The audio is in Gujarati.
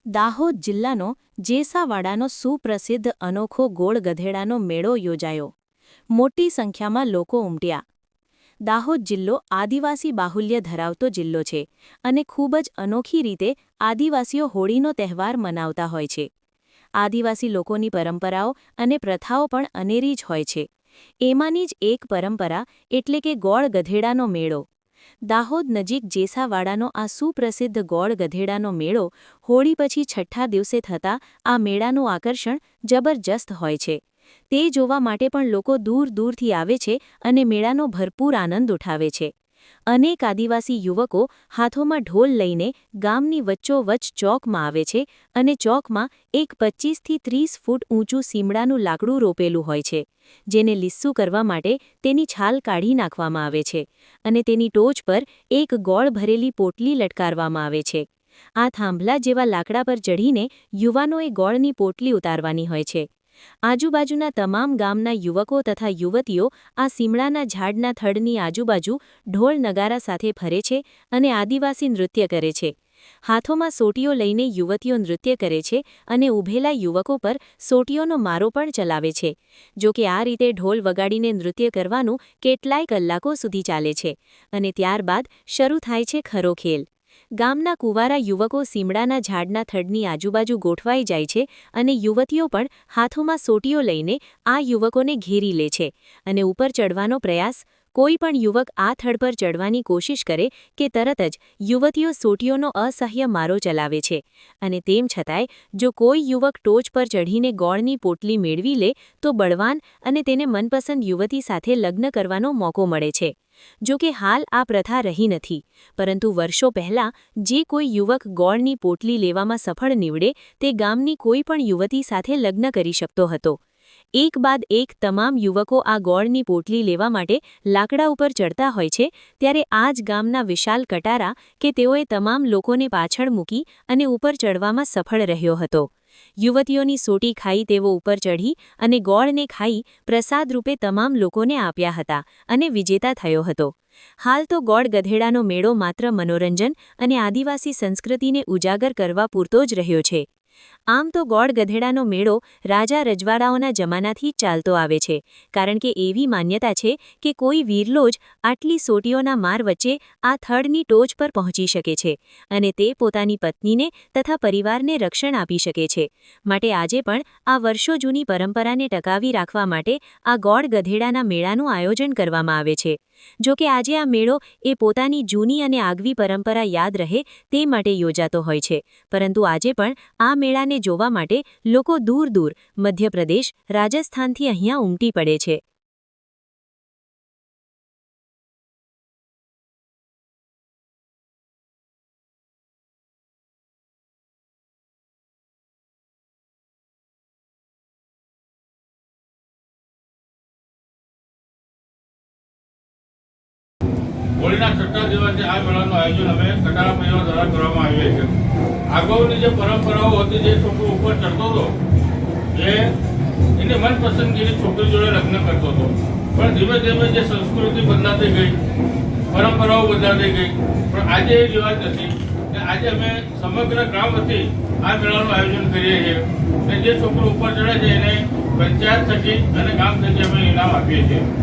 દાહોદ જિલ્લાનો જેસાવાડાનો સુપ્રસિદ્ધ અનોખો ગોળ ગધેડાનો મેળો યોજાયો. મોટી સંખ્યામાં લોકો ઉમટ્યા. દાહોદ જિલ્લો આદિવાસી બાહુલ્ય ધરાવતો જિલ્લો છે અને ખૂબ જ અનોખી રીતે આદિવાસીઓ હોળીનો તહેવાર મનાવતા હોય છે. આદિવાસી લોકોની પરંપરાઓ અને પ્રથાઓ પણ અનેરી જ હોય છે. એમાંની જ એક પરંપરા એટલે કે ગોળ ગધેડાનો મેળો. દાહોદ નજીક જેસાવાડાનો આ સુપ્રસિદ્ધ ગોળ ગધેડાનો મેળો હોળી પછી છઠ્ઠા દિવસે થતા આ મેળાનું આકર્ષણ જબરજસ્ત હોય છે. તે જોવા માટે પણ લોકો દૂર દૂરથી આવે છે અને મેળાનો ભરપૂર આનંદ ઉઠાવે છે. અનેક આદિવાસી યુવકો હાથોમાં ઢોલ લઈને ગામની વચ્ચોવચ્ચ ચોકમાં આવે છે અને ચોકમાં એક 25 થી 30 ફૂટ ઊંચું સીમડાનું લાકડું રોપેલું હોય છે, જેને લીસ્સું કરવા માટે તેની છાલ કાઢી નાખવામાં આવે છે અને તેની ટોચ પર એક ગોળ ભરેલી પોટલી લટકારવામાં આવે છે. આ થાંભલા જેવા લાકડા પર ચઢીને યુવાનોએ ગોળની પોટલી ઉતારવાની હોય છે. આજુબાજુના તમામ ગામના યુવકો તથા યુવતીઓ આ સીમડાના ઝાડના થડની આજુબાજુ ઢોલ નગારા સાથે ફરે છે અને આદિવાસી નૃત્ય કરે છે. હાથોમાં સોટીઓ લઈને યુવતીઓ નૃત્ય કરે છે અને ઊભેલા યુવકો પર સોટીઓનો મારો પણ ચલાવે છે. જો કે આ રીતે ઢોલ વગાડીને નૃત્ય કરવાનું કેટલાય કલાકો સુધી ચાલે છે અને ત્યારબાદ શરૂ થાય છે ખરો ખેલ. ગામના કુંવારા યુવકો સીમડાના ઝાડના થડની આજુબાજુ ગોઠવાઈ જાય છે અને યુવતીઓ પણ હાથોમાં સોટીઓ લઈને આ યુવકોને ઘેરી લે છે અને ઉપર ચડવાનો પ્રયાસ. કોઈ પણ યુવક આ થડ પર ચડવાની કોશિશ કરે કે તરત જ યુવતીઓ સોટીઓનો અસહ્ય મારો ચલાવે છે અને તેમ છતાંય જો કોઈ યુવક ટોચ પર ચઢીને ગોળની પોટલી મેળવી લે તો બળવાન અને તેને મનપસંદ યુવતી સાથે લગ્ન કરવાનો મોકો મળે છે. જો કે હાલ આ પ્રથા રહી નથી, પરંતુ વર્ષો પહેલાં જે કોઈ યુવક ગોળની પોટલી લેવામાં સફળ નીવડે તે ગામની કોઈ પણ યુવતી સાથે લગ્ન કરી શકતો હતો. એક બાદ એક તમામ યુવકો આ ગોળની પોટલી લેવા માટે લાકડા ઉપર ચડતા હોય છે ત્યારે આ જ ગામના વિશાલ કટારા કે તેઓએ તમામ લોકોને પાછળ મૂકી અને ઉપર ચડવામાં સફળ રહ્યો હતો. યુવતીઓની સોટી ખાઈ તેઓ ઉપર ચઢી અને ગોળને ખાઈ પ્રસાદ રૂપે તમામ લોકોને આપ્યા હતા અને વિજેતા થયો હતો. હાલ તો ગોળ ગધેડાનો મેળો માત્ર મનોરંજન અને આદિવાસી સંસ્કૃતિને ઉજાગર કરવા પૂરતો જ રહ્યો છે. આમ તો ગોળ ગધેડાનો મેળો રાજા રજવાડાઓના જમાનાથી જ ચાલતો આવે છે, કારણ કે એવી માન્યતા છે કે કોઈ વીરલો જ આટલી સોટીઓના માર વચ્ચે આ થડની ટોચ પર પહોંચી શકે છે અને તે પોતાની પત્નીને તથા પરિવારને રક્ષણ આપી શકે છે. માટે આજે પણ આ વર્ષો જૂની પરંપરાને ટકાવી રાખવા માટે આ ગોળ ગધેડાના મેળાનું આયોજન કરવામાં આવે છે. જો કે આજે આ મેળો એ પોતાની જૂની અને આગવી પરંપરા યાદ રહે તે માટે યોજાતો હોય છે, પરંતુ આજે પણ આ મેળાને જોવા માટે લોકો દૂર દૂર મધ્યપ્રદેશ, રાજસ્થાનથી અહીંયા ઉમટી પડે છે. હોળીના છઠ્ઠા દિવસે આ મેળાનું આયોજન અમે કટારા પરિવાર દ્વારા કરવામાં આવેલ છે. અગાઉની જે પરંપરાઓ હતી, જે છોકરો ઉપર ચડતો હતો એ એની મનપસંદગીની છોકરી જોડે લગ્ન કરતો હતો, પણ ધીમે ધીમે જે સંસ્કૃતિ બદલાતી ગઈ, પરંપરાઓ બદલાતી ગઈ, પણ આજે એ રિવાજ નથી. આજે અમે સમગ્ર ગામ વતી આ મેળાનું આયોજન કરીએ છીએ અને જે છોકરો ઉપર ચડે છે એને પંચાયત થકી અને ગામ થકી અમે ઇનામ આપીએ છીએ.